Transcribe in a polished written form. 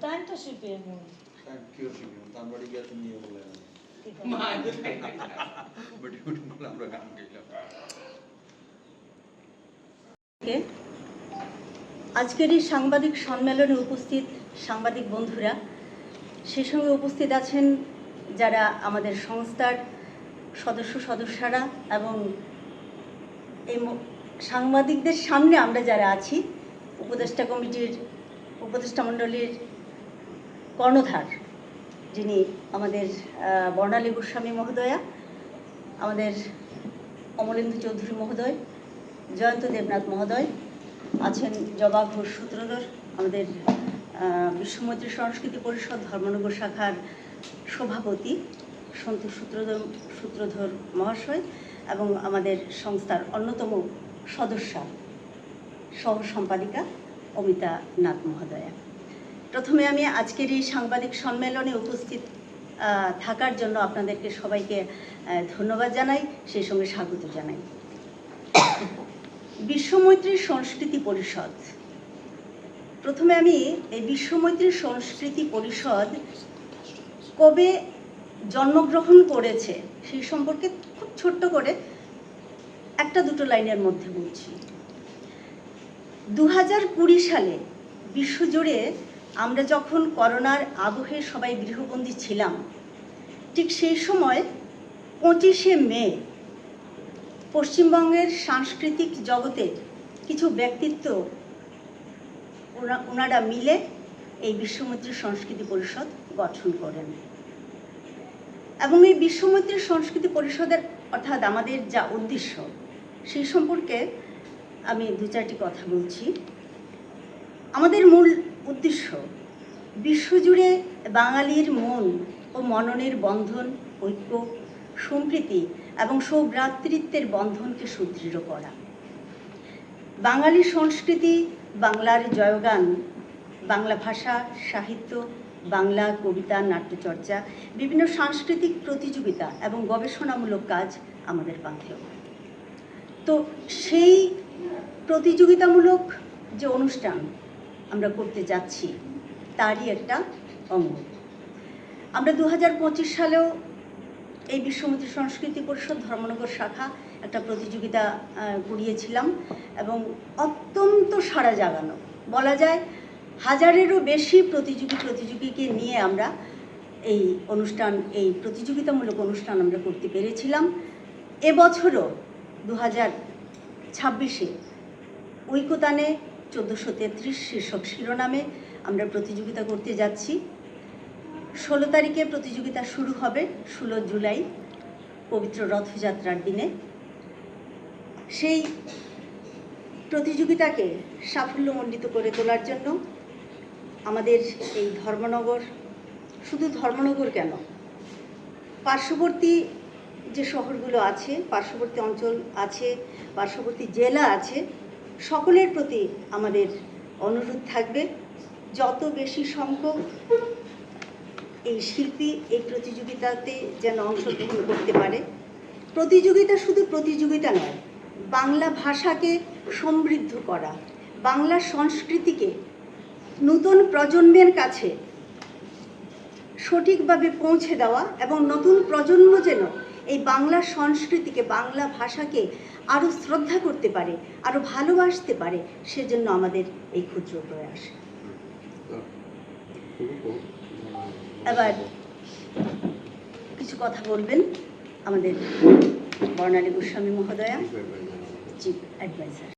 তাই তো শিপিএম কিও শিপিএম তানবাড়ি গিয়ে তুমি নিয়ে বলে আমরা গান গাইলাম। আজকের এই সাংবাদিক সম্মেলনে উপস্থিত সাংবাদিক বন্ধুরা, সেই সঙ্গে উপস্থিত আছেন যারা আমাদের সংস্থার সদস্যরা এবং এই সাংবাদিকদের সামনে আমরা যারা আছি, উপদেষ্টা মণ্ডলীর কর্ণধার যিনি আমাদের বর্ণালী গোস্বামী মহোদয়া, আমাদের অমলেন্দু চৌধুরী মহোদয়, জয়ন্ত দেবনাথ মহোদয় আছেন, জবা ঘোষ সূত্রধর আমাদের বিশ্বমৈত্রী সংস্কৃতি পরিষদ ধর্মনগর শাখার সভাপতি, সন্তোষ সূত্রধর মহাশয় এবং আমাদের সংস্থার অন্যতম সদস্যা সহ সম্পাদিকা অমিতা নাথ মহোদয়া। প্রথমে আমি আজকের এই সাংবাদিক সম্মেলনে উপস্থিত থাকার জন্য আপনাদেরকে সবাইকে ধন্যবাদ জানাই, সেই সঙ্গে স্বাগত জানাই। বিশ্বমৈত্রী সংস্কৃতি পরিষদ, প্রথমে আমি এই বিশ্বমৈত্রী সংস্কৃতি পরিষদ কবে জন্মগ্রহণ করেছে সেই সম্পর্কে খুব ছোট্ট করে একটা দুটো লাইনের মধ্যে বলছি। 2020 সালে বিশ্বজুড়ে আমরা যখন করোনার আবহে সবাই গৃহবন্দী ছিলাম, ঠিক সেই সময় 25শে মে পশ্চিমবঙ্গের সাংস্কৃতিক জগতে কিছু ব্যক্তিত্ব ওনারা মিলে এই বিশ্বমৈত্রী সংস্কৃতি পরিষদ গঠন করেন এবং এই বিশ্বমৈত্রী সংস্কৃতি পরিষদের অর্থাৎ আমাদের যা উদ্দেশ্য সেই সম্পর্কে আমি দু চারটি কথা বলছি। আমাদের মূল উদ্দেশ্য বিশ্বজুড়ে বাঙালির মন ও মননের বন্ধন, ঐক্য, সম্প্রীতি এবং সৌভ্রাতৃত্বের বন্ধনকে সুদৃঢ় করা। বাঙালি সংস্কৃতি, বাংলার জয়গান, বাংলা ভাষা, সাহিত্য, বাংলা কবিতা, নাট্যচর্চা, বিভিন্ন সাংস্কৃতিক প্রতিযোগিতা এবং গবেষণামূলক কাজ আমাদের পাথেয়। তো সেই প্রতিযোগিতামূলক যে অনুষ্ঠান আমরা করতে যাচ্ছি তারই একটা অঙ্গ। আমরা 2025 সালেও এই বিশ্বমৈত্রী সংস্কৃতি পরিষদ ধর্মনগর শাখা একটা প্রতিযোগিতা করিয়েছিলাম এবং অত্যন্ত সাড়া জাগানো, বলা যায় 1000-এরও বেশি প্রতিযোগীকে নিয়ে আমরা এই প্রতিযোগিতামূলক অনুষ্ঠান আমরা করতে পেরেছিলাম। এবছরও 2026-এ ঐকতানে 1433 শীর্ষক শিরোনামে আমরা প্রতিযোগিতা করতে যাচ্ছি। 16 তারিখে প্রতিযোগিতা শুরু হবে, 16 জুলাই পবিত্র রথযাত্রার দিনে। সেই প্রতিযোগিতাকে সাফল্যমণ্ডিত করে তোলার জন্য আমাদের এই ধর্মনগর, শুধু ধর্মনগর কেন, পার্শ্ববর্তী যে শহরগুলো আছে, পার্শ্ববর্তী অঞ্চল আছে, পার্শ্ববর্তী জেলা আছে, সকলের প্রতি আমাদের অনুরোধ থাকবে যত বেশি সংখ্যক এই শিল্পী এই প্রতিযোগিতাতে যেন অংশগ্রহণ করতে পারে। প্রতিযোগিতা শুধু প্রতিযোগিতা নয়, বাংলা ভাষাকে সমৃদ্ধ করা, বাংলা সংস্কৃতিকে নতুন প্রজন্মের কাছে সঠিকভাবে পৌঁছে দেওয়া এবং নতুন প্রজন্ম যেন এই বাংলা সংস্কৃতিকে, বাংলা ভাষাকে আরও শ্রদ্ধা করতে পারে, আরও ভালোবাসতে পারে, সেজন্য আমাদের এই ক্ষুদ্র প্রয়াস। এবার কিছু কথা বলবেন আমাদের বর্ণালী গোস্বামী মহোদয়া, চিফ অ্যাডভাইজার।